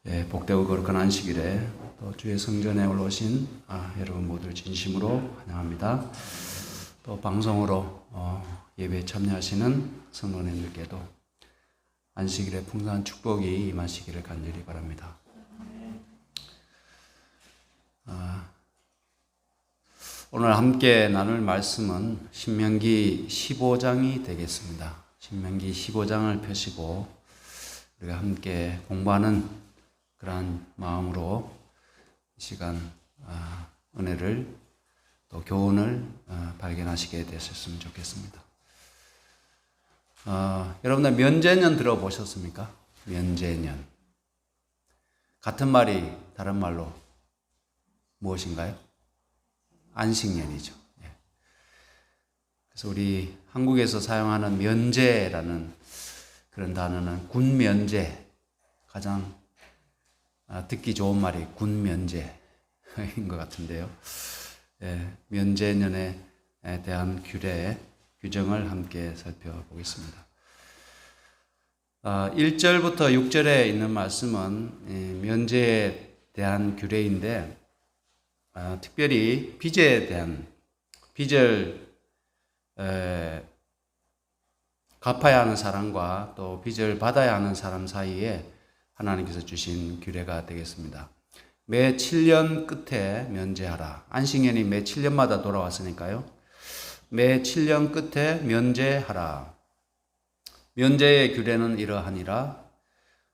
네, 복되고 거룩한 안식일에 또 주의 성전에 올라오신 여러분 모두를 진심으로 환영합니다. 또 방송으로 예배에 참여하시는 성도님들께도 안식일의 풍성한 축복이 임하시기를 간절히 바랍니다. 오늘 함께 나눌 말씀은 신명기 15장이 되겠습니다. 신명기 15장을 펴시고 우리가 함께 공부하는 그러한 마음으로 이 시간 은혜를 또 교훈을 발견하시게 되셨으면 좋겠습니다. 여러분들 면제년 들어보셨습니까? 면제년. 같은 말이 다른 말로 무엇인가요? 안식년이죠. 그래서 우리 한국에서 사용하는 면제라는 그런 단어는 군면제, 가장 듣기 좋은 말이 군면제인 것 같은데요. 면제년에 대한 규정을 함께 살펴보겠습니다. 1절부터 6절에 있는 말씀은 면제에 대한 규례인데 특별히 빚에 대한 빚을 갚아야 하는 사람과 또 빚을 받아야 하는 사람 사이에 하나님께서 주신 규례가 되겠습니다. 매 7년 끝에 면제하라. 안식년이 매 7년마다 돌아왔으니까요. 매 7년 끝에 면제하라. 면제의 규례는 이러하니라.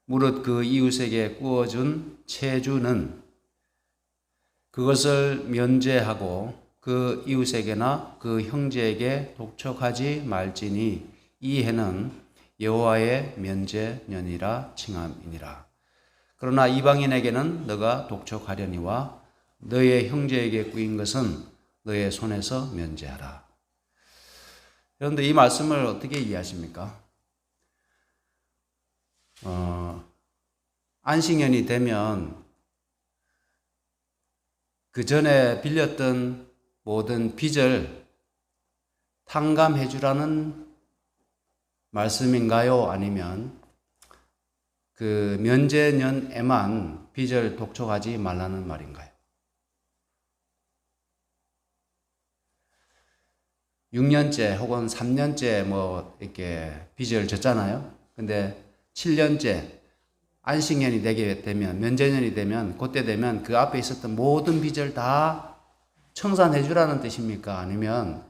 무릇 그 이웃에게 구워준 채주는 그것을 면제하고 그 이웃에게나 그 형제에게 독촉하지 말지니 이 해는 여호와의 면제년이라 칭함이니라. 그러나 이방인에게는 너가 독촉하려니와 너의 형제에게 꾸인 것은 너의 손에서 면제하라. 그런데 이 말씀을 어떻게 이해하십니까? 안식년이 되면 그 전에 빌렸던 모든 빚을 탕감해 주라는 말씀인가요? 아니면 그 면제년에만 빚을 독촉하지 말라는 말인가요? 6년째 혹은 3년째 이렇게 빚을 졌잖아요. 근데 7년째 안식년이 되게 되면, 면제년이 되면, 그때 되면 그 앞에 있었던 모든 빚을 다 청산해 주라는 뜻입니까? 아니면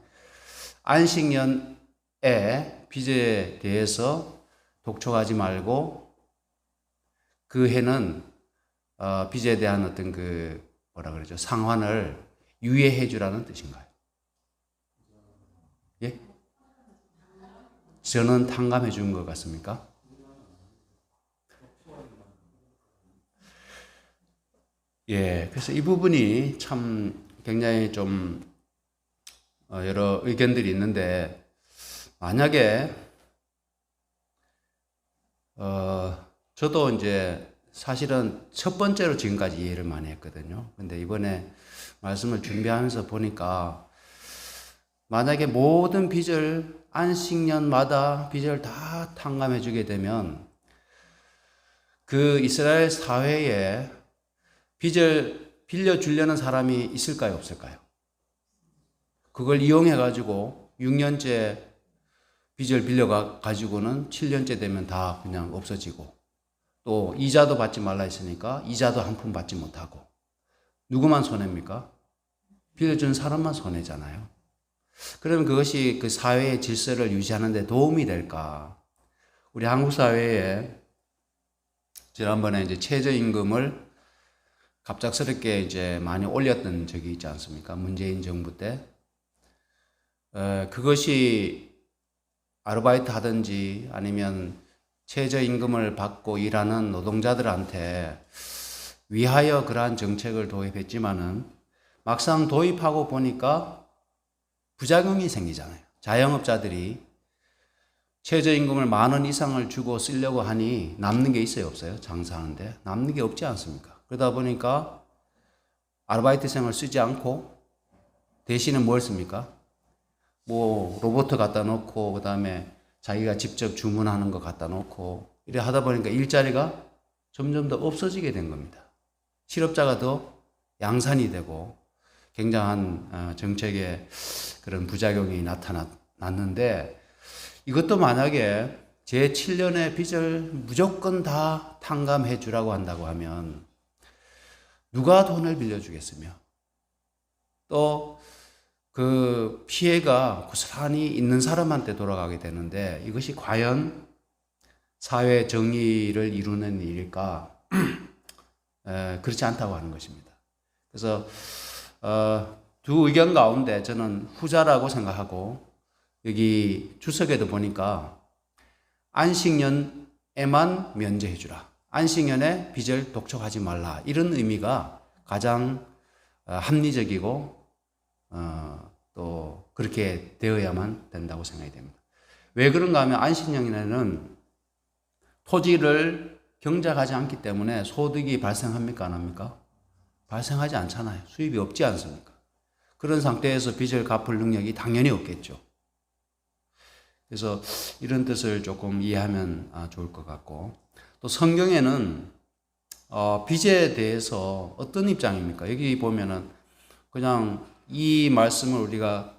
안식년에 빚에 대해서 독촉하지 말고 그 해는 빚에 대한 어떤 상환을 유예해 주라는 뜻인가요? 예? 저는 탕감해 준 것 같습니까? 그래서 이 부분이 참 굉장히 좀 여러 의견들이 있는데 만약에 저도 이제 사실은 첫 번째로 지금까지 이해를 많이 했거든요. 근데 이번에 말씀을 준비하면서 보니까 만약에 모든 빚을 안식년마다 빚을 다 탕감해 주게 되면 그 이스라엘 사회에 빚을 빌려주려는 사람이 있을까요? 없을까요? 그걸 이용해 가지고 6년째 빚을 빌려가지고는 7년째 되면 다 그냥 없어지고 또 이자도 받지 말라 했으니까 이자도 한 푼 받지 못하고 누구만 손해입니까? 빌려준 사람만 손해잖아요. 그러면 그것이 그 사회의 질서를 유지하는 데 도움이 될까? 우리 한국 사회에 지난번에 이제 최저임금을 갑작스럽게 이제 많이 올렸던 적이 있지 않습니까? 문재인 정부 때. 그것이 아르바이트 하든지 아니면 최저임금을 받고 일하는 노동자들한테 위하여 그러한 정책을 도입했지만은 막상 도입하고 보니까 부작용이 생기잖아요. 자영업자들이 최저임금을 10,000원 이상을 주고 쓰려고 하니 남는 게 있어요, 없어요? 장사하는데 남는 게 없지 않습니까? 그러다 보니까 아르바이트생을 쓰지 않고 대신에 뭘 씁니까? 로봇 갖다 놓고 그 다음에 자기가 직접 주문하는 거 갖다 놓고 이래 하다 보니까 일자리가 점점 더 없어지게 된 겁니다. 실업자가 더 양산이 되고 굉장한 정책의 그런 부작용이 나타났는데, 이것도 만약에 제 7년의 빚을 무조건 다 탕감해 주라고 한다고 하면 누가 돈을 빌려주겠으며, 또 그 피해가 고스란히 있는 사람한테 돌아가게 되는데, 이것이 과연 사회 정의를 이루는 일일까? 그렇지 않다고 하는 것입니다. 그래서 두 의견 가운데 저는 후자라고 생각하고, 여기 주석에도 보니까 안식년에만 면제해 주라, 안식년에 빚을 독촉하지 말라, 이런 의미가 가장 합리적이고 또 그렇게 되어야만 된다고 생각이 됩니다. 왜 그런가 하면 안식년에는 토지를 경작하지 않기 때문에 소득이 발생합니까, 안 합니까? 발생하지 않잖아요. 수입이 없지 않습니까? 그런 상태에서 빚을 갚을 능력이 당연히 없겠죠. 그래서 이런 뜻을 조금 이해하면 좋을 것 같고, 또 성경에는 빚에 대해서 어떤 입장입니까? 여기 보면은 그냥 이 말씀을 우리가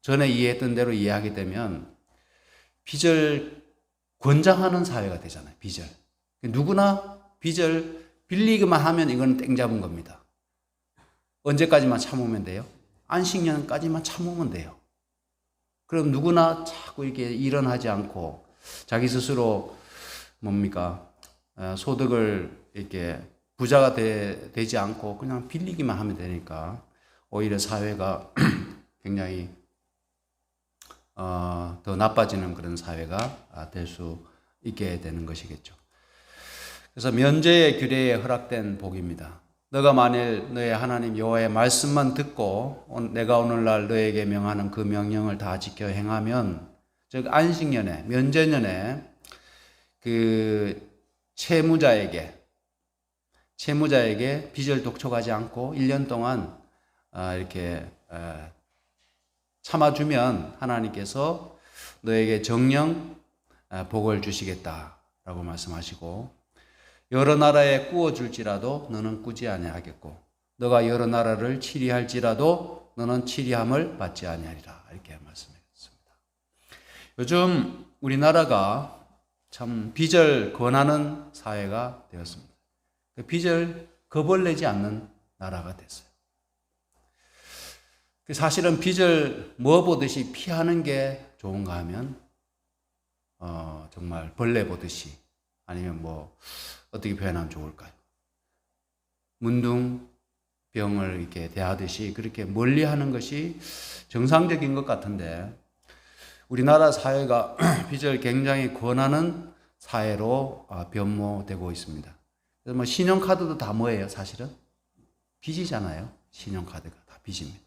전에 이해했던 대로 이해하게 되면 빚을 권장하는 사회가 되잖아요. 빚을. 누구나 빚을 빌리기만 하면 이건 땡 잡은 겁니다. 언제까지만 참으면 돼요? 안식년까지만 참으면 돼요. 그럼 누구나 자꾸 이렇게 일어나지 않고 자기 스스로 소득을 이렇게 부자가 되지 않고 그냥 빌리기만 하면 되니까 오히려 사회가 굉장히 더 나빠지는 그런 사회가 될 수 있게 되는 것이겠죠. 그래서 면제의 규례에 허락된 복입니다. 너가 만일 너의 하나님 여호와의 말씀만 듣고 내가 오늘날 너에게 명하는 그 명령을 다 지켜 행하면, 즉 안식년에, 면제년에 그 채무자에게 빚을 독촉하지 않고 1년 동안 이렇게 참아주면 하나님께서 너에게 정령 복을 주시겠다라고 말씀하시고, 여러 나라에 꾸어줄지라도 너는 꾸지 아니하겠고 너가 여러 나라를 치리할지라도 너는 치리함을 받지 아니하리라, 이렇게 말씀하셨습니다. 요즘 우리나라가 참 빚을 권하는 사회가 되었습니다. 빚을 겁을 내지 않는 나라가 됐어요. 사실은 빚을 뭐 보듯이 피하는 게 좋은가 하면 정말 벌레 보듯이, 아니면 어떻게 표현하면 좋을까요? 문둥병을 이렇게 대하듯이 그렇게 멀리 하는 것이 정상적인 것 같은데, 우리나라 사회가 빚을 굉장히 권하는 사회로 변모되고 있습니다. 그래서 신용카드도 다 뭐예요? 사실은 빚이잖아요. 신용카드가 다 빚입니다.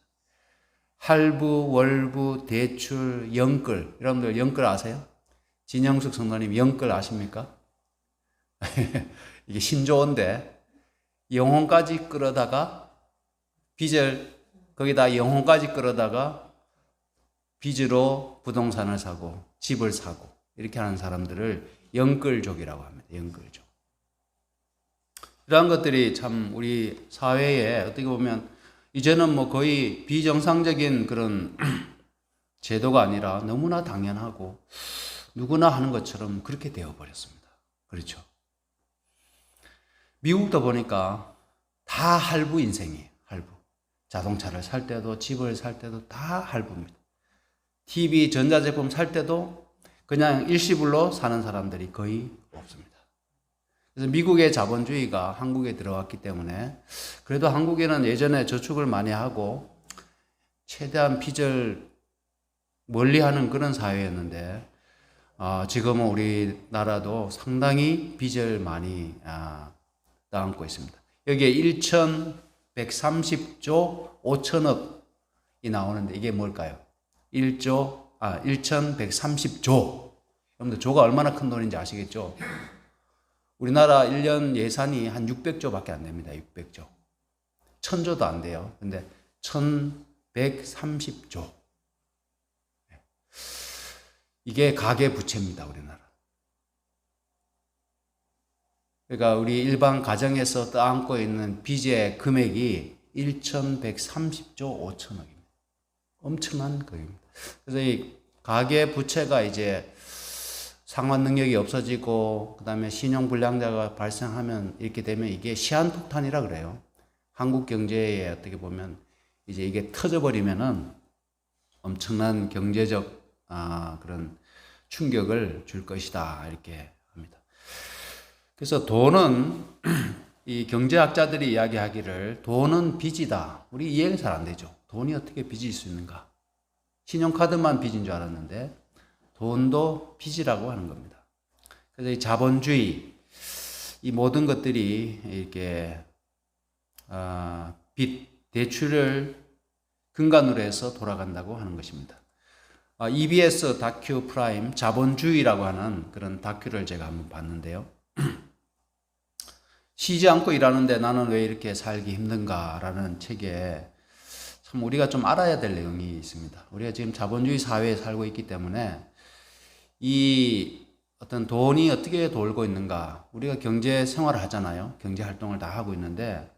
할부, 월부, 대출, 영끌. 여러분들 영끌 아세요? 진영숙 성도님 영끌 아십니까? 이게 신조어인데, 영혼까지 끌어다가 거기다 영혼까지 끌어다가 빚으로 부동산을 사고 집을 사고 이렇게 하는 사람들을 영끌족이라고 합니다. 영끌족. 이러한 것들이 참 우리 사회에 어떻게 보면 이제는 거의 비정상적인 그런 제도가 아니라 너무나 당연하고 누구나 하는 것처럼 그렇게 되어버렸습니다. 그렇죠? 미국도 보니까 다 할부 인생이에요. 할부. 자동차를 살 때도 집을 살 때도 다 할부입니다. TV, 전자제품 살 때도 그냥 일시불로 사는 사람들이 거의 없습니다. 그래서 미국의 자본주의가 한국에 들어왔기 때문에, 그래도 한국에는 예전에 저축을 많이 하고 최대한 빚을 멀리하는 그런 사회였는데, 지금은 우리나라도 상당히 빚을 많이 떠안고 있습니다. 여기에 1,130조 5천억이 나오는데 이게 뭘까요? 1,130조. 여러분들 조가 얼마나 큰 돈인지 아시겠죠? 우리나라 1년 예산이 한 600조밖에 안 됩니다. 600조. 1000조도 안 돼요. 근데 1,130조. 이게 가계 부채입니다. 우리나라. 그러니까 우리 일반 가정에서 떠안고 있는 빚의 금액이 1,130조 5천억입니다. 엄청난 금액입니다. 그래서 이 가계 부채가 이제 상환 능력이 없어지고 그다음에 신용 불량자가 발생하면 이렇게 되면 이게 시한폭탄이라 그래요. 한국 경제에 어떻게 보면 이제 이게 터져버리면은 엄청난 경제적 그런 충격을 줄 것이다 이렇게 합니다. 그래서 돈은 이 경제학자들이 이야기하기를 돈은 빚이다. 우리 이해가 잘 안 되죠. 돈이 어떻게 빚일 수 있는가? 신용카드만 빚인 줄 알았는데 돈도 빚이라고 하는 겁니다. 그래서 이 자본주의, 이 모든 것들이 이렇게 빚, 대출을 근간으로 해서 돌아간다고 하는 것입니다. EBS 다큐 프라임 자본주의라고 하는 그런 다큐를 제가 한번 봤는데요. 쉬지 않고 일하는데 나는 왜 이렇게 살기 힘든가라는 책에 참 우리가 좀 알아야 될 내용이 있습니다. 우리가 지금 자본주의 사회에 살고 있기 때문에 이 어떤 돈이 어떻게 돌고 있는가, 우리가 경제 생활을 하잖아요. 경제 활동을 다 하고 있는데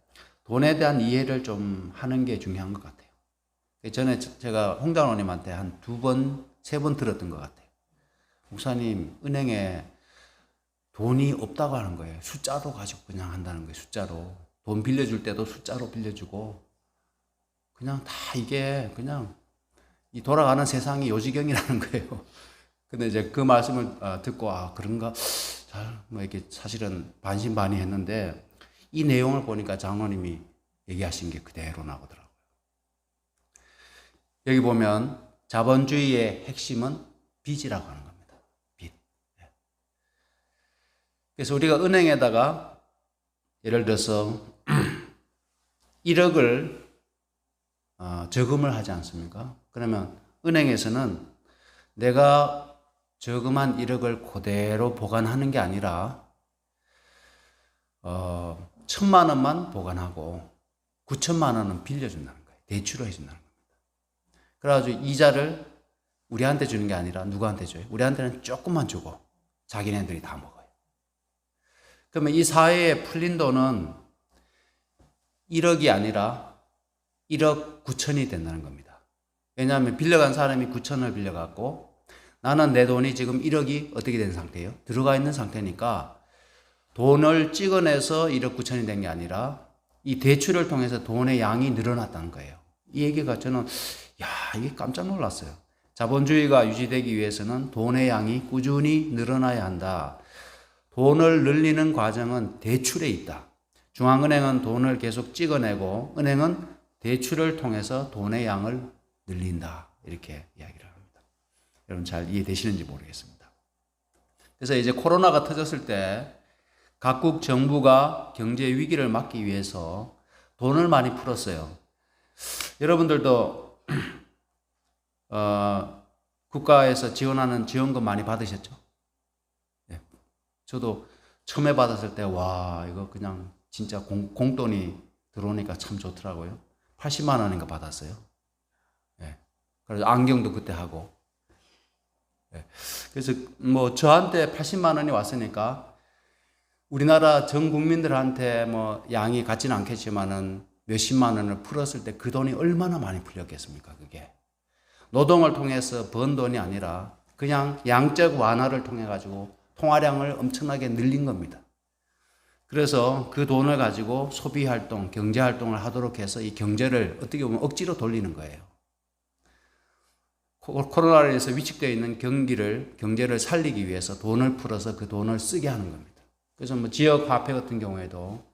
돈에 대한 이해를 좀 하는 게 중요한 것 같아요. 전에 제가 홍장로님한테 한 2번, 3번 들었던 것 같아요. 목사님, 은행에 돈이 없다고 하는 거예요. 숫자로 가지고 그냥 한다는 거예요. 숫자로. 돈 빌려줄 때도 숫자로 빌려주고 그냥 다 이게 그냥 이 돌아가는 세상이 요지경이라는 거예요. 근데 이제 그 말씀을 듣고 그런가 잘 뭐 이렇게 사실은 반신반의했는데 이 내용을 보니까 장로님이 얘기하신 게 그대로 나오더라고요. 여기 보면 자본주의의 핵심은 빚이라고 하는 겁니다. 빚. 그래서 우리가 은행에다가 예를 들어서 1억을 저금을 하지 않습니까? 그러면 은행에서는 내가 저금한 1억을 그대로 보관하는 게 아니라 1,000만 원만 보관하고 9천만 원은 빌려준다는 거예요. 대출을 해준다는 겁니다. 그래가지고 이자를 우리한테 주는 게 아니라 누구한테 줘요? 우리한테는 조금만 주고 자기네들이 다 먹어요. 그러면 이 사회에 풀린 돈은 1억이 아니라 1억 9천이 된다는 겁니다. 왜냐하면 빌려간 사람이 9천을 빌려갔고 나는 내 돈이 지금 1억이 어떻게 된 상태예요? 들어가 있는 상태니까 돈을 찍어내서 1억 9천이 된 게 아니라 이 대출을 통해서 돈의 양이 늘어났다는 거예요. 이 얘기가 저는 이게 깜짝 놀랐어요. 자본주의가 유지되기 위해서는 돈의 양이 꾸준히 늘어나야 한다. 돈을 늘리는 과정은 대출에 있다. 중앙은행은 돈을 계속 찍어내고 은행은 대출을 통해서 돈의 양을 늘린다. 이렇게 이야기를 합니다. 여러분 잘 이해되시는지 모르겠습니다. 그래서 이제 코로나가 터졌을 때 각국 정부가 경제 위기를 막기 위해서 돈을 많이 풀었어요. 여러분들도 국가에서 지원하는 지원금 많이 받으셨죠? 네. 저도 처음에 받았을 때 이거 그냥 진짜 공돈이 들어오니까 참 좋더라고요. 80만 원인가 받았어요. 네. 그래서 안경도 그때 하고. 네. 그래서 뭐 저한테 80만 원이 왔으니까 우리나라 전 국민들한테 뭐 양이 같지는 않겠지만은 몇십만 원을 풀었을 때 그 돈이 얼마나 많이 풀렸겠습니까? 그게 노동을 통해서 번 돈이 아니라 그냥 양적 완화를 통해 가지고 통화량을 엄청나게 늘린 겁니다. 그래서 그 돈을 가지고 소비 활동, 경제 활동을 하도록 해서 이 경제를 어떻게 보면 억지로 돌리는 거예요. 코로나로 인해서 위축되어 있는 경제를 살리기 위해서 돈을 풀어서 그 돈을 쓰게 하는 겁니다. 그래서 뭐 지역 화폐 같은 경우에도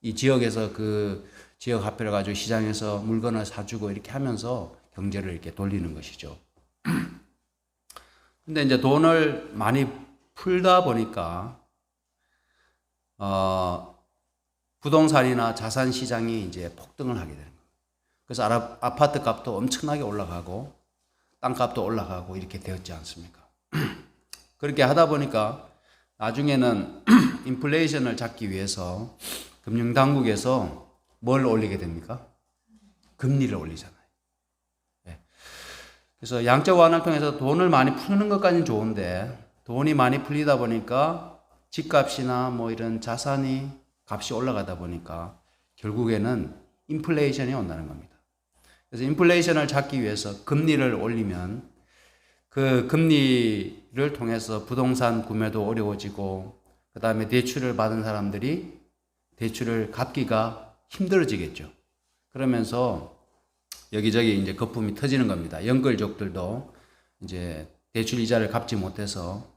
이 지역에서 그 지역 화폐를 가지고 시장에서 물건을 사주고 이렇게 하면서 경제를 이렇게 돌리는 것이죠. 근데 이제 돈을 많이 풀다 보니까 부동산이나 자산 시장이 이제 폭등을 하게 되는 거예요. 그래서 아파트 값도 엄청나게 올라가고 땅값도 올라가고 이렇게 되었지 않습니까? 그렇게 하다 보니까 나중에는 인플레이션을 잡기 위해서 금융당국에서 뭘 올리게 됩니까? 금리를 올리잖아요. 네. 그래서 양적 완화를 통해서 돈을 많이 푸는 것까지는 좋은데 돈이 많이 풀리다 보니까 집값이나 뭐 이런 자산이 값이 올라가다 보니까 결국에는 인플레이션이 온다는 겁니다. 그래서 인플레이션을 잡기 위해서 금리를 올리면 그 금리를 통해서 부동산 구매도 어려워지고 그 다음에 대출을 받은 사람들이 대출을 갚기가 힘들어지겠죠. 그러면서 여기저기 이제 거품이 터지는 겁니다. 연끌족들도 이제 대출 이자를 갚지 못해서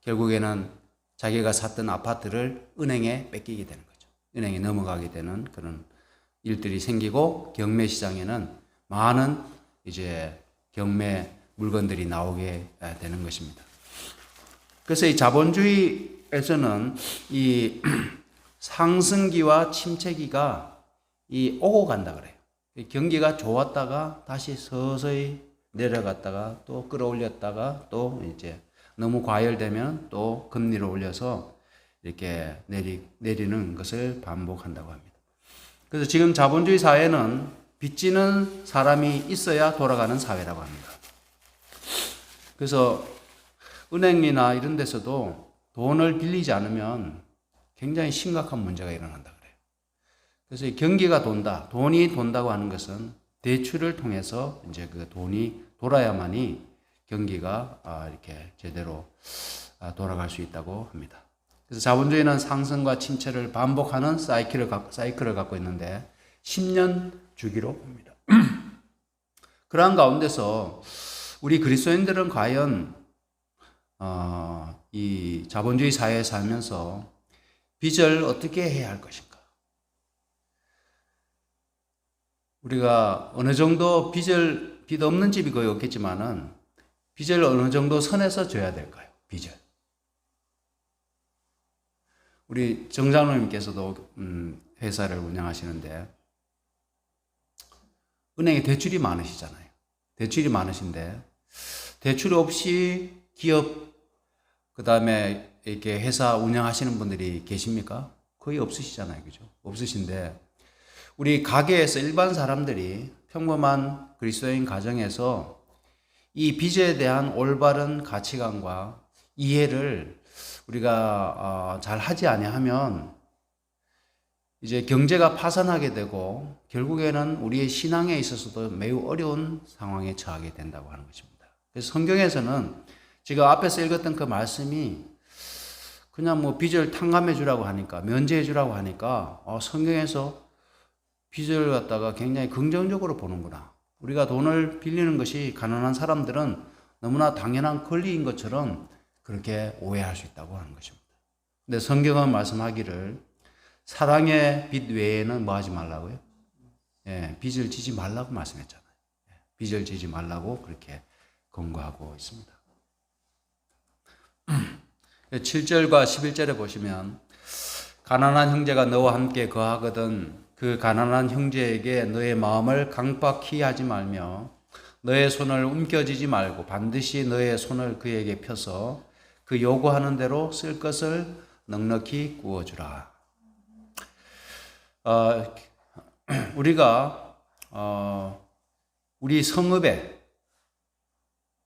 결국에는 자기가 샀던 아파트를 은행에 뺏기게 되는 거죠. 은행에 넘어가게 되는 그런 일들이 생기고 경매 시장에는 많은 이제 경매 물건들이 나오게 되는 것입니다. 그래서 이 자본주의에서는 이 상승기와 침체기가 이 오고 간다 그래요. 경기가 좋았다가 다시 서서히 내려갔다가 또 끌어올렸다가 또 이제 너무 과열되면 또 금리를 올려서 이렇게 내리는 것을 반복한다고 합니다. 그래서 지금 자본주의 사회는 빚지는 사람이 있어야 돌아가는 사회라고 합니다. 그래서 은행이나 이런 데서도 돈을 빌리지 않으면 굉장히 심각한 문제가 일어난다 그래요. 그래서 이 경기가 돈다, 돈이 돈다고 하는 것은 대출을 통해서 이제 그 돈이 돌아야만이 경기가 이렇게 제대로 돌아갈 수 있다고 합니다. 그래서 자본주의는 상승과 침체를 반복하는 사이클을 갖고 있는데 10년 주기로 봅니다. 그러한 가운데서 우리 그리스도인들은 과연 이 자본주의 사회에 살면서 빚을 어떻게 해야 할 것인가? 우리가 어느 정도 빚 없는 집이 거의 없겠지만은 빚을 어느 정도 선에서 져야 될까요? 빚을. 우리 정장로님께서도 회사를 운영하시는데 은행에 대출이 많으시잖아요. 대출이 많으신데 대출 없이 기업 그다음에 이렇게 회사 운영하시는 분들이 계십니까? 거의 없으시잖아요. 그죠? 없으신데 우리 가게에서 일반 사람들이 평범한 그리스도인 가정에서 이 빚에 대한 올바른 가치관과 이해를 우리가 잘 하지 아니하면 이제 경제가 파산하게 되고 결국에는 우리의 신앙에 있어서도 매우 어려운 상황에 처하게 된다고 하는 것입니다. 그래서 성경에서는 제가 앞에서 읽었던 그 말씀이 그냥 뭐 빚을 탕감해 주라고 하니까 면제해 주라고 하니까 성경에서 빚을 갖다가 굉장히 긍정적으로 보는구나. 우리가 돈을 빌리는 것이 가난한 사람들은 너무나 당연한 권리인 것처럼 그렇게 오해할 수 있다고 하는 것입니다. 근데 성경은 말씀하기를 사랑의 빚 외에는 뭐 하지 말라고요? 예, 빚을 지지 말라고 말씀했잖아요. 빚을 지지 말라고 그렇게 권고하고 있습니다. 7절과 11절에 보시면 가난한 형제가 너와 함께 거하거든 그 가난한 형제에게 너의 마음을 강박히 하지 말며 너의 손을 움켜쥐지 말고 반드시 너의 손을 그에게 펴서 그 요구하는 대로 쓸 것을 넉넉히 구워주라. 우리가 우리 성읍에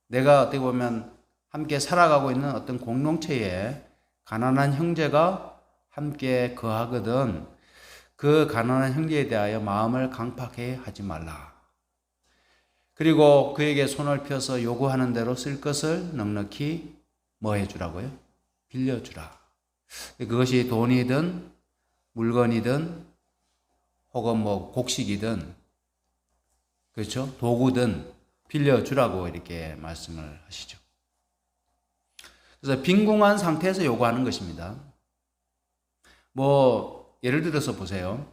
내가 어떻게 보면 함께 살아가고 있는 어떤 공동체에 가난한 형제가 함께 거하거든 그 가난한 형제에 대하여 마음을 강팍해 하지 말라. 그리고 그에게 손을 펴서 요구하는 대로 쓸 것을 넉넉히 뭐 해주라고요? 빌려주라. 그것이 돈이든 물건이든 혹은 뭐 곡식이든 그렇죠? 도구든 빌려주라고 이렇게 말씀을 하시죠. 그래서 빈궁한 상태에서 요구하는 것입니다. 뭐 예를 들어서 보세요.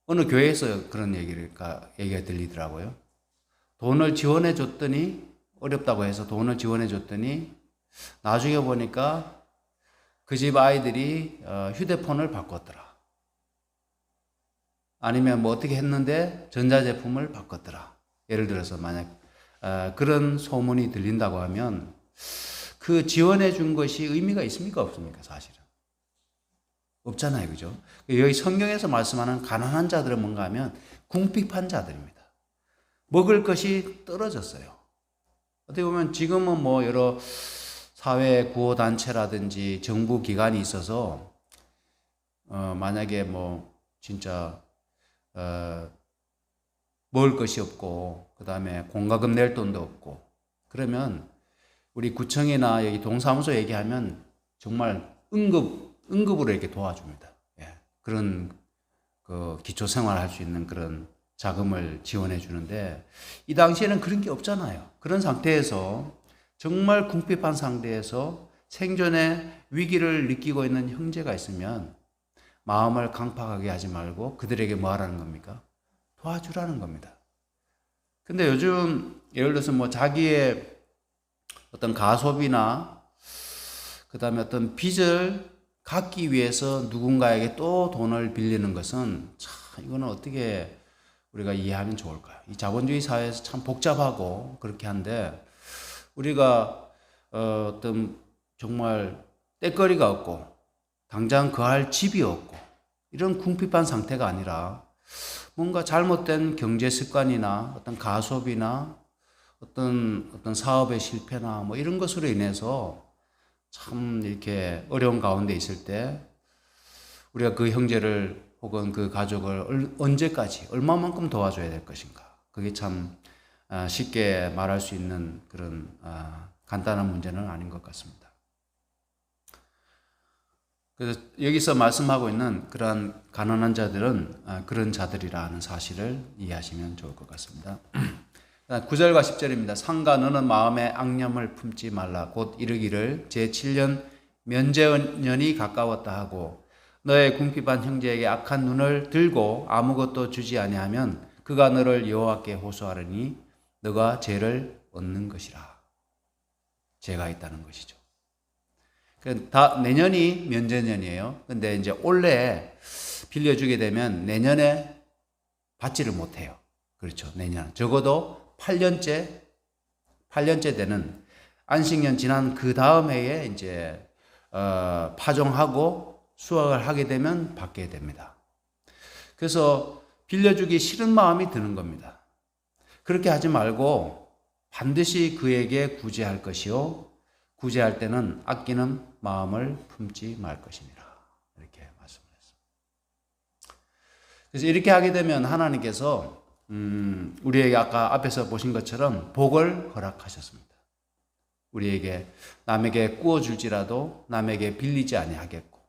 어느 교회에서 그런 얘기가 들리더라고요. 돈을 지원해 줬더니 어렵다고 해서 돈을 지원해 줬더니 나중에 보니까 그 집 아이들이 휴대폰을 바꿨더라. 아니면 뭐 어떻게 했는데 전자제품을 바꿨더라. 예를 들어서 만약 그런 소문이 들린다고 하면 그 지원해 준 것이 의미가 있습니까? 없습니까? 사실은. 없잖아요. 그죠? 여기 성경에서 말씀하는 가난한 자들은 뭔가 하면 궁핍한 자들입니다. 먹을 것이 떨어졌어요. 어떻게 보면 지금은 뭐 여러 사회 구호단체라든지 정부 기관이 있어서 만약에 뭐 진짜 먹을 것이 없고 그 다음에 공과금 낼 돈도 없고 그러면 우리 구청이나 여기 동사무소 얘기하면 정말 응급으로 이렇게 도와줍니다. 예. 그런 그 기초생활 할 수 있는 그런 자금을 지원해 주는데 이 당시에는 그런 게 없잖아요. 그런 상태에서 정말 궁핍한 상태에서 생존의 위기를 느끼고 있는 형제가 있으면 마음을 강팍하게 하지 말고 그들에게 뭐 하라는 겁니까? 도와주라는 겁니다. 근데 요즘 예를 들어서 뭐 자기의 어떤 가소비나 그 다음에 어떤 빚을 갚기 위해서 누군가에게 또 돈을 빌리는 것은 참 이거는 어떻게 우리가 이해하면 좋을까요? 이 자본주의 사회에서 참 복잡하고 그렇게 한데 우리가 어떤 정말 떼거리가 없고 당장 거할 집이 없고 이런 궁핍한 상태가 아니라 뭔가 잘못된 경제 습관이나 어떤 가소비나 어떤 사업의 실패나 뭐 이런 것으로 인해서 참 이렇게 어려운 가운데 있을 때 우리가 그 형제를 혹은 그 가족을 언제까지 얼마만큼 도와줘야 될 것인가. 그게 참 쉽게 말할 수 있는 그런 간단한 문제는 아닌 것 같습니다. 그래서 여기서 말씀하고 있는 그러한 가난한 자들은 그런 자들이라는 사실을 이해하시면 좋을 것 같습니다. 9절과 10절입니다. 상가 너는 마음에 악념을 품지 말라. 곧 이르기를 제7년 면제년이 가까웠다 하고 너의 궁핍한 형제에게 악한 눈을 들고 아무것도 주지 아니하면 그가 너를 여호와께 호소하리니 너가 죄를 얻는 것이라. 죄가 있다는 것이죠. 다 내년이 면제년이에요. 근데 이제 올해 빌려주게 되면 내년에 받지를 못해요. 그렇죠. 내년. 적어도 8년째 되는 안식년 지난 그 다음 해에 이제 파종하고 수확을 하게 되면 받게 됩니다. 그래서 빌려주기 싫은 마음이 드는 겁니다. 그렇게 하지 말고 반드시 그에게 구제할 것이요 구제할 때는 아끼는 마음을 품지 말 것이니라. 이렇게 말씀했습니다. 그래서 이렇게 하게 되면 하나님께서 우리에게 아까 앞에서 보신 것처럼 복을 허락하셨습니다. 우리에게 남에게 구워줄지라도 남에게 빌리지 아니하겠고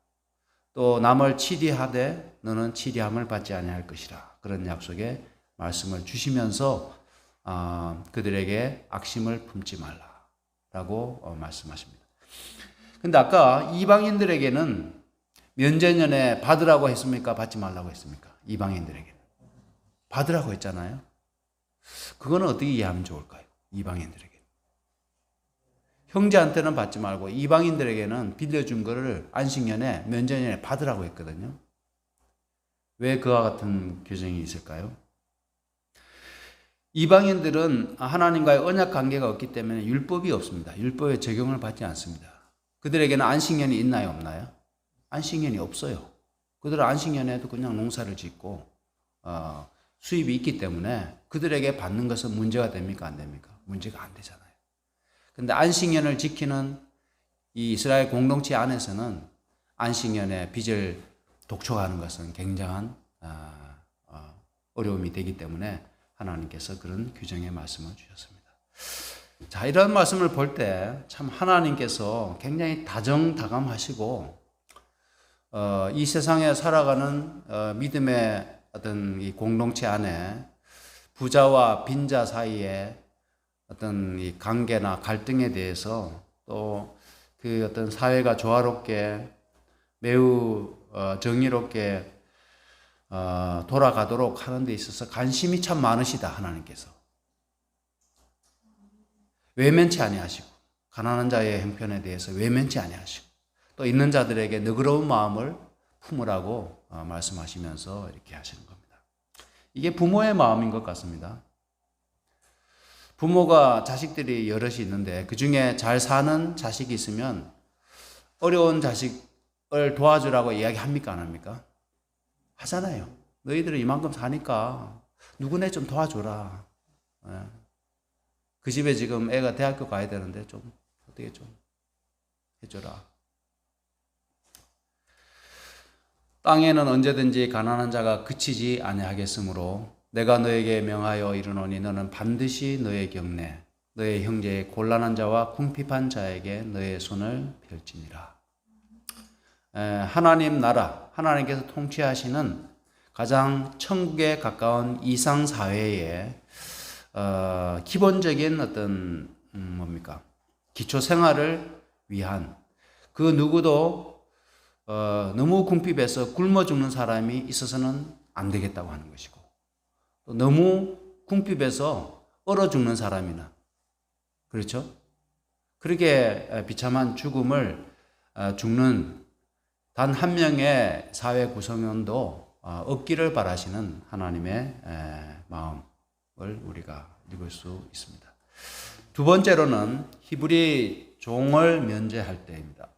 또 남을 치리하되 너는 치리함을 받지 아니할 것이라. 그런 약속의 말씀을 주시면서 그들에게 악심을 품지 말라라고 말씀하십니다. 근데 아까 이방인들에게는 면제년에 받으라고 했습니까? 받지 말라고 했습니까? 이방인들에게는. 받으라고 했잖아요. 그거는 어떻게 이해하면 좋을까요? 이방인들에게. 형제한테는 받지 말고 이방인들에게는 빌려준 거를 안식년에 면제년에 받으라고 했거든요. 왜 그와 같은 규정이 있을까요? 이방인들은 하나님과의 언약 관계가 없기 때문에 율법이 없습니다. 율법의 적용을 받지 않습니다. 그들에게는 안식년이 있나요? 없나요? 안식년이 없어요. 그들은 안식년에도 그냥 농사를 짓고 수입이 있기 때문에 그들에게 받는 것은 문제가 됩니까? 안 됩니까? 문제가 안 되잖아요. 근데 안식년을 지키는 이 이스라엘 공동체 안에서는 안식년에 빚을 독촉하는 것은 굉장한 어려움이 되기 때문에 하나님께서 그런 규정의 말씀을 주셨습니다. 자, 이런 말씀을 볼 때 참 하나님께서 굉장히 다정다감하시고 이 세상에 살아가는 믿음의 어떤 이 공동체 안에 부자와 빈자 사이에 어떤 이 관계나 갈등에 대해서 또 그 어떤 사회가 조화롭게 매우 정의롭게 돌아가도록 하는 데 있어서 관심이 참 많으시다. 하나님께서 외면치 아니하시고 가난한 자의 형편에 대해서 외면치 아니하시고 또 있는 자들에게 너그러운 마음을 품으라고 말씀하시면서 이렇게 하시는 겁니다. 이게 부모의 마음인 것 같습니다. 부모가 자식들이 여럿이 있는데 그 중에 잘 사는 자식이 있으면 어려운 자식을 도와주라고 이야기합니까? 안 합니까? 하잖아요. 너희들은 이만큼 사니까 누구네 좀 도와줘라. 그 집에 지금 애가 대학교 가야 되는데 좀 어떻게 좀 해줘라. 땅에는 언제든지 가난한 자가 그치지 아니하겠으므로 내가 너에게 명하여 이르노니 너는 반드시 너의 경내 너의 형제의 곤란한 자와 궁핍한 자에게 너의 손을 펼지니라. 하나님 나라, 하나님께서 통치하시는 가장 천국에 가까운 이상 사회의 기본적인 어떤 뭡니까? 기초 생활을 위한 그 누구도 너무 궁핍해서 굶어 죽는 사람이 있어서는 안 되겠다고 하는 것이고, 또 너무 궁핍해서 얼어 죽는 사람이나, 그렇죠? 그렇게 비참한 죽음을 죽는 단 한 명의 사회 구성원도 없기를 바라시는 하나님의 마음을 우리가 읽을 수 있습니다. 두 번째로는 히브리 종을 면제할 때입니다.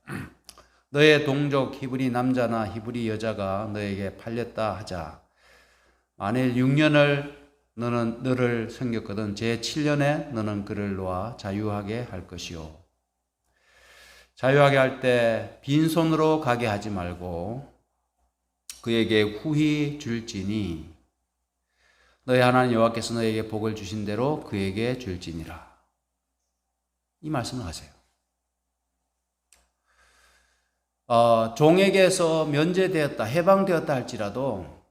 너의 동족 히브리 남자나 히브리 여자가 너에게 팔렸다 하자. 만일 6년을 너를 섬겼거든 제7년에 너는 그를 놓아 자유하게 할 것이요. 자유하게 할 때 빈손으로 가게 하지 말고 그에게 후히 줄지니 너의 하나님 여호와께서 너에게 복을 주신 대로 그에게 줄지니라. 이 말씀을 하세요. 종에게서 면제되었다, 해방되었다 할지라도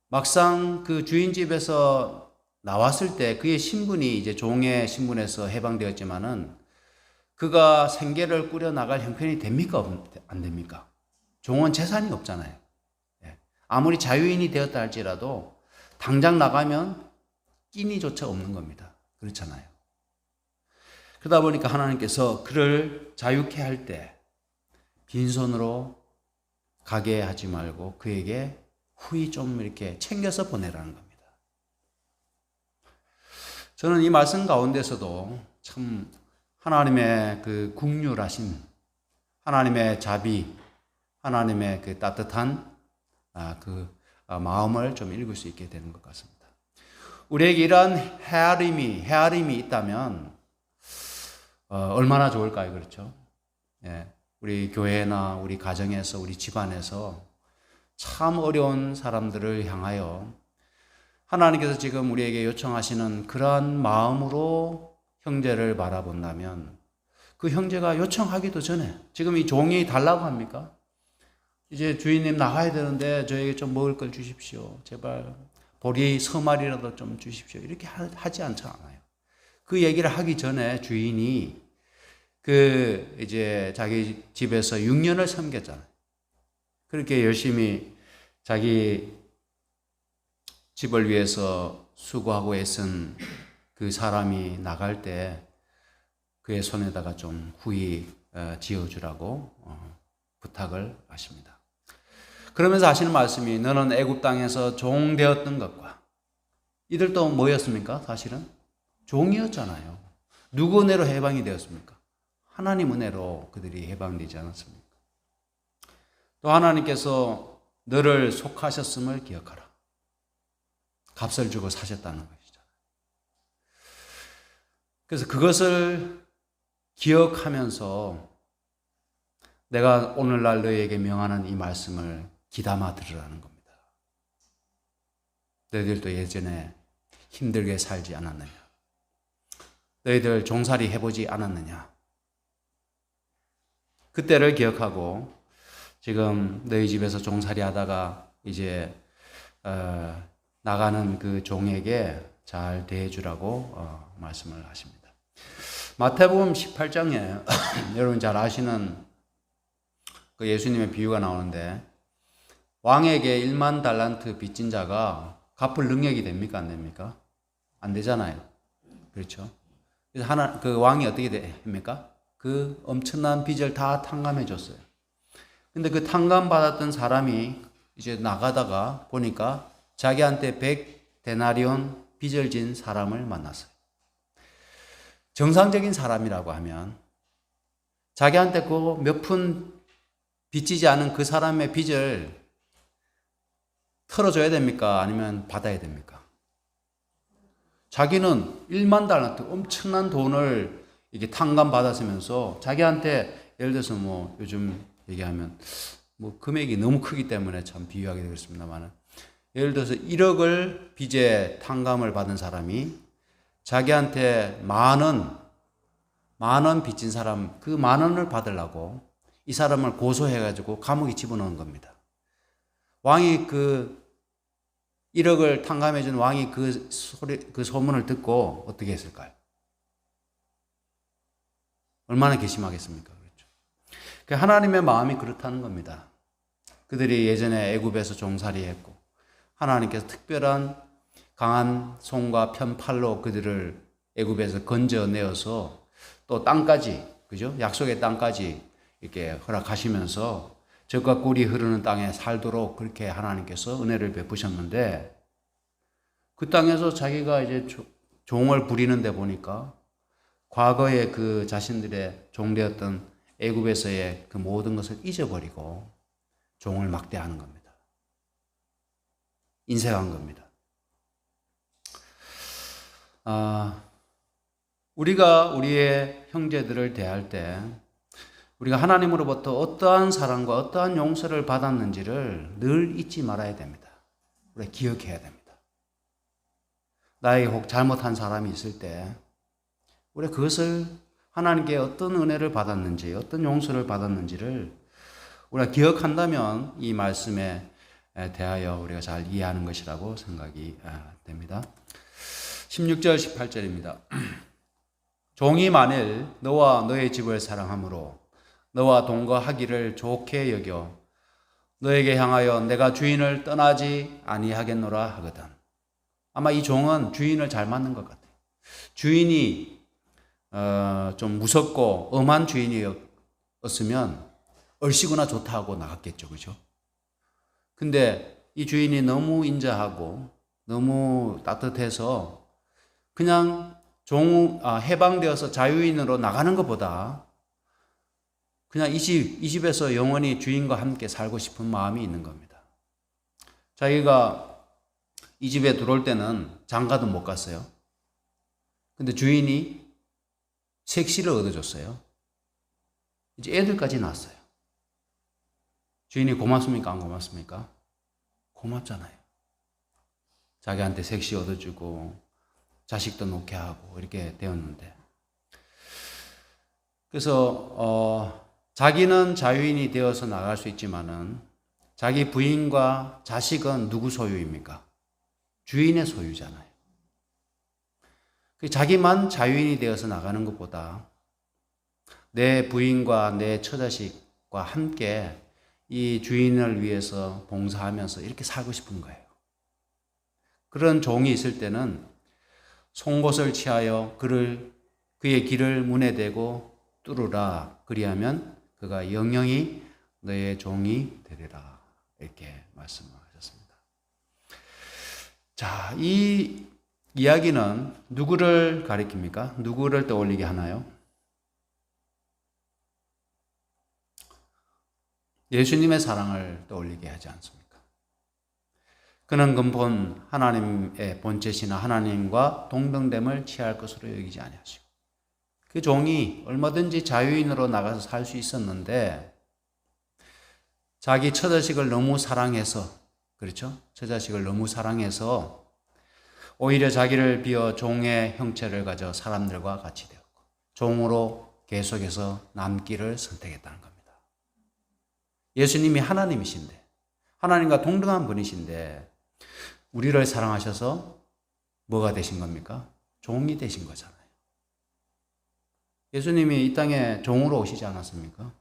막상 그 주인 집에서 나왔을 때 그의 신분이 이제 종의 신분에서 해방되었지만은 그가 생계를 꾸려 나갈 형편이 됩니까? 안 됩니까? 종은 재산이 없잖아요. 아무리 자유인이 되었다 할지라도 당장 나가면 끼니조차 없는 겁니다. 그렇잖아요. 그러다 보니까 하나님께서 그를 자유케 할 때 빈손으로 가게 하지 말고 그에게 후히 좀 이렇게 챙겨서 보내라는 겁니다. 저는 이 말씀 가운데서도 참 하나님의 그 국률하심, 하나님의 자비, 하나님의 그 따뜻한 마음을 좀 읽을 수 있게 되는 것 같습니다. 우리에게 이러한 헤아림이 있다면 얼마나 좋을까요? 그렇죠? 예, 우리 교회나 우리 가정에서 우리 집안에서 참 어려운 사람들을 향하여 하나님께서 지금 우리에게 요청하시는 그러한 마음으로 형제를 바라본다면 그 형제가 요청하기도 전에 지금 이 종이 달라고 합니까? 이제 주인님 나가야 되는데 저에게 좀 먹을 걸 주십시오. 제발 보리 서말이라도 좀 주십시오. 이렇게 하지 않잖아요. 그 얘기를 하기 전에 주인이 이제 자기 집에서 6년을 섬겼잖아요. 그렇게 열심히 자기 집을 위해서 수고하고 애쓴 그 사람이 나갈 때 그의 손에다가 좀 후히 지어주라고 부탁을 하십니다. 그러면서 하시는 말씀이 너는 애굽 땅에서 종 되었던 것과 이들도 뭐였습니까? 사실은 종이었잖아요. 누구 은혜로 해방이 되었습니까? 하나님 은혜로 그들이 해방되지 않았습니까? 또 하나님께서 너를 속하셨음을 기억하라. 값을 주고 사셨다는 것이잖아요. 그래서 그것을 기억하면서 내가 오늘날 너희에게 명하는 이 말씀을 귀담아 들으라는 겁니다. 너희들도 예전에 힘들게 살지 않았느냐? 너희들 종살이 해보지 않았느냐? 그때를 기억하고 지금 너희 집에서 종살이 하다가 이제 나가는 그 종에게 잘 대해주라고 말씀을 하십니다. 마태복음 18장에 여러분 잘 아시는 그 예수님의 비유가 나오는데 왕에게 1만 달란트 빚진 자가 갚을 능력이 됩니까? 안 됩니까? 안 되잖아요. 그렇죠? 그래서 그 왕이 어떻게 됩니까? 그 엄청난 빚을 다 탕감해 줬어요. 근데 그 탕감 받았던 사람이 이제 나가다가 보니까 자기한테 100데나리온 빚을 진 사람을 만났어요. 정상적인 사람이라고 하면 자기한테 그 몇 푼 빚지지 않은 그 사람의 빚을 털어줘야 됩니까? 아니면 받아야 됩니까? 자기는 1만 달란트 엄청난 돈을 이게 탕감받았으면서 자기한테 예를 들어서 뭐 요즘 얘기하면 뭐 금액이 너무 크기 때문에 참 비유하게 되겠습니다만 예를 들어서 1억을 빚에 탕감을 받은 사람이 자기한테 만 원 빚진 사람 그 만 원을 받으려고 이 사람을 고소해가지고 감옥에 집어넣은 겁니다. 왕이 그 1억을 탕감해준 왕이 그 소문을 듣고 어떻게 했을까요? 얼마나 괘씸하겠습니까? 그렇죠. 하나님의 마음이 그렇다는 겁니다. 그들이 예전에 애굽에서 종살이했고 하나님께서 특별한 강한 손과 편팔로 그들을 애굽에서 건져내어서 또 땅까지, 그죠? 약속의 땅까지 이렇게 허락하시면서 젖과 꿀이 흐르는 땅에 살도록 그렇게 하나님께서 은혜를 베푸셨는데 그 땅에서 자기가 이제 종을 부리는데 보니까 과거에 그 자신들의 종되었던 애굽에서의 그 모든 것을 잊어버리고 종을 막대하는 겁니다. 인색한 겁니다. 우리가 우리의 형제들을 대할 때 우리가 하나님으로부터 어떠한 사랑과 어떠한 용서를 받았는지를 늘 잊지 말아야 됩니다. 우리가 기억해야 됩니다. 나에게 혹 잘못한 사람이 있을 때 우리가 그것을 하나님께 어떤 은혜를 받았는지 어떤 용서를 받았는지를 우리가 기억한다면 이 말씀에 대하여 우리가 잘 이해하는 것이라고 생각이 됩니다. 16절 18절입니다. 종이 만일 너와 너의 집을 사랑함으로 너와 동거하기를 좋게 여겨 너에게 향하여 내가 주인을 떠나지 아니하겠노라 하거든. 아마 이 종은 주인을 잘 맞는 것 같아요. 주인이 좀 무섭고 엄한 주인이었으면 얼씨구나 좋다고 나갔겠죠. 그죠? 근데 이 주인이 너무 인자하고 너무 따뜻해서 그냥 해방되어서 자유인으로 나가는 것보다 그냥 이 집에서 영원히 주인과 함께 살고 싶은 마음이 있는 겁니다. 자기가 이 집에 들어올 때는 장가도 못 갔어요. 근데 주인이 색시를 얻어줬어요. 이제 애들까지 낳았어요. 주인이 고맙습니까? 안 고맙습니까? 고맙잖아요. 자기한테 색시 얻어주고 자식도 놓게 하고 이렇게 되었는데 그래서 자기는 자유인이 되어서 나갈 수 있지만은 자기 부인과 자식은 누구 소유입니까? 주인의 소유잖아요. 자기만 자유인이 되어서 나가는 것보다 내 부인과 내 처자식과 함께 이 주인을 위해서 봉사하면서 이렇게 살고 싶은 거예요. 그런 종이 있을 때는 송곳을 취하여 그의 길을 문에 대고 뚫으라. 그리하면 그가 영영이 너의 종이 되리라. 이렇게 말씀하셨습니다. 자, 이 이야기는 누구를 가리킵니까? 누구를 떠올리게 하나요? 예수님의 사랑을 떠올리게 하지 않습니까? 그는 근본 하나님의 본체시나 하나님과 동등됨을 취할 것으로 여기지 아니하시고 그 종이 얼마든지 자유인으로 나가서 살 수 있었는데 자기 처자식을 너무 사랑해서 그렇죠? 처자식을 너무 사랑해서 오히려 자기를 비워 종의 형체를 가져 사람들과 같이 되었고 종으로 계속해서 남기를 선택했다는 겁니다. 예수님이 하나님이신데 하나님과 동등한 분이신데 우리를 사랑하셔서 뭐가 되신 겁니까? 종이 되신 거잖아요. 예수님이 이 땅에 종으로 오시지 않았습니까?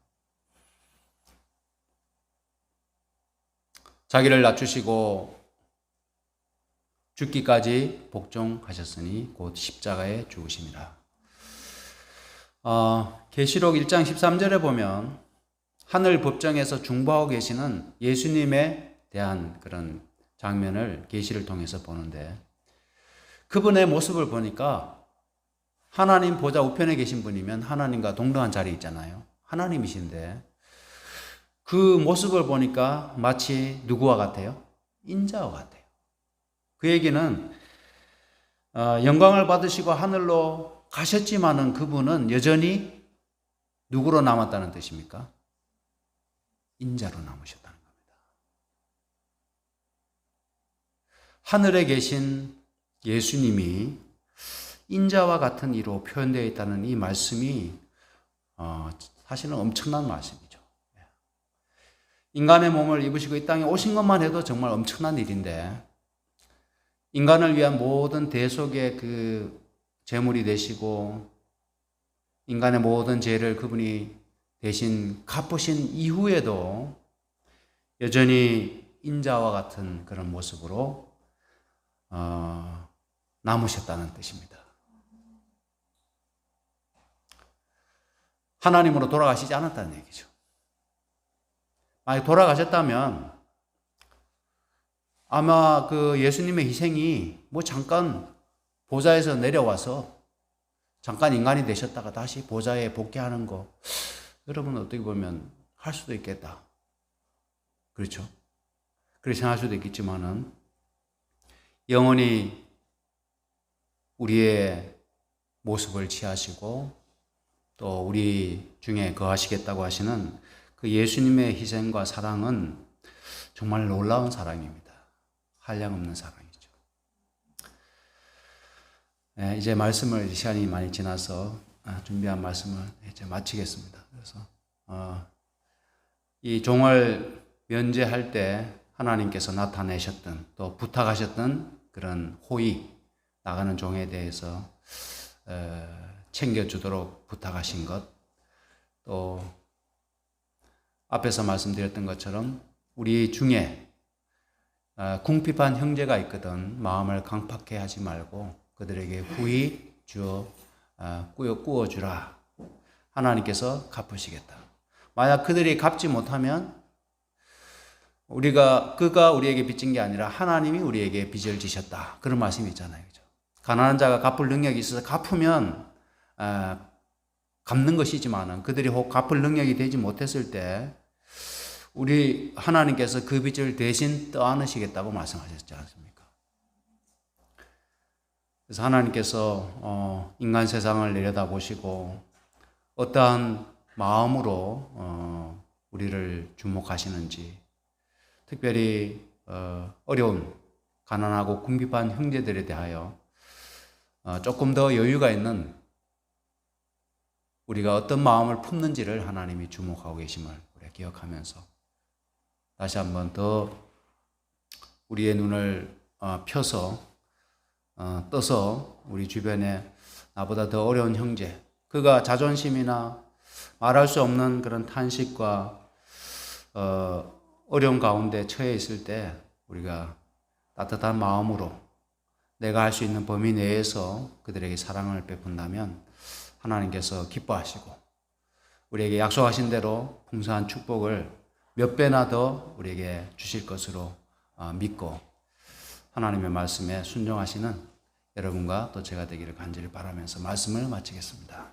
자기를 낮추시고 죽기까지 복종하셨으니 곧 십자가에 죽으심이라. 계시록 1장 13절에 보면 하늘 법정에서 중보하고 계시는 예수님에 대한 그런 장면을 계시를 통해서 보는데 그분의 모습을 보니까 하나님 보좌 우편에 계신 분이면 하나님과 동등한 자리에 있잖아요. 하나님이신데 그 모습을 보니까 마치 누구와 같아요? 인자와 같아요. 그 얘기는 영광을 받으시고 하늘로 가셨지만은 그분은 여전히 누구로 남았다는 뜻입니까? 인자로 남으셨다는 겁니다. 하늘에 계신 예수님이 인자와 같은 이로 표현되어 있다는 이 말씀이 사실은 엄청난 말씀이죠. 인간의 몸을 입으시고 이 땅에 오신 것만 해도 정말 엄청난 일인데, 인간을 위한 모든 대속의 그 제물이 되시고 인간의 모든 죄를 그분이 대신 갚으신 이후에도 여전히 인자와 같은 그런 모습으로 남으셨다는 뜻입니다. 하나님으로 돌아가시지 않았다는 얘기죠. 만약 돌아가셨다면 아마 그 예수님의 희생이 뭐 잠깐 보좌에서 내려와서 잠깐 인간이 되셨다가 다시 보좌에 복귀하는 거, 여러분 어떻게 보면 할 수도 있겠다. 그렇죠? 그렇게 생각할 수도 있겠지만은 영원히 우리의 모습을 취하시고 또 우리 중에 거하시겠다고 하시는 그 예수님의 희생과 사랑은 정말 놀라운 사랑입니다. 한량없는 사랑이죠. 네, 이제 말씀을 시간이 많이 지나서 준비한 말씀을 이제 마치겠습니다. 그래서 이 종을 면제할 때 하나님께서 나타내셨던 또 부탁하셨던 그런 호의 나가는 종에 대해서 챙겨주도록 부탁하신 것, 또 앞에서 말씀드렸던 것처럼 우리 중에 궁핍한 형제가 있거든 마음을 강팍해 하지 말고 그들에게 후히 주어 꾸어주라. 하나님께서 갚으시겠다. 만약 그들이 갚지 못하면 그가 우리에게 빚진 게 아니라 하나님이 우리에게 빚을 지셨다. 그런 말씀이 있잖아요. 그죠? 가난한 자가 갚을 능력이 있어서 갚으면 갚는 것이지만 그들이 혹 갚을 능력이 되지 못했을 때 우리 하나님께서 그 빚을 대신 떠안으시겠다고 말씀하셨지 않습니까? 그래서 하나님께서 인간 세상을 내려다보시고 어떠한 마음으로 우리를 주목하시는지, 특별히 어려운 가난하고 궁핍한 형제들에 대하여 조금 더 여유가 있는 우리가 어떤 마음을 품는지를 하나님이 주목하고 계심을 우리가 기억하면서 다시 한번 더 우리의 눈을 펴서 떠서 우리 주변에 나보다 더 어려운 형제, 그가 자존심이나 말할 수 없는 그런 탄식과 어려운 가운데 처해 있을 때 우리가 따뜻한 마음으로 내가 할 수 있는 범위 내에서 그들에게 사랑을 베푼다면 하나님께서 기뻐하시고 우리에게 약속하신 대로 풍성한 축복을 몇 배나 더 우리에게 주실 것으로 믿고 하나님의 말씀에 순종하시는 여러분과 또 제가 되기를 간절히 바라면서 말씀을 마치겠습니다.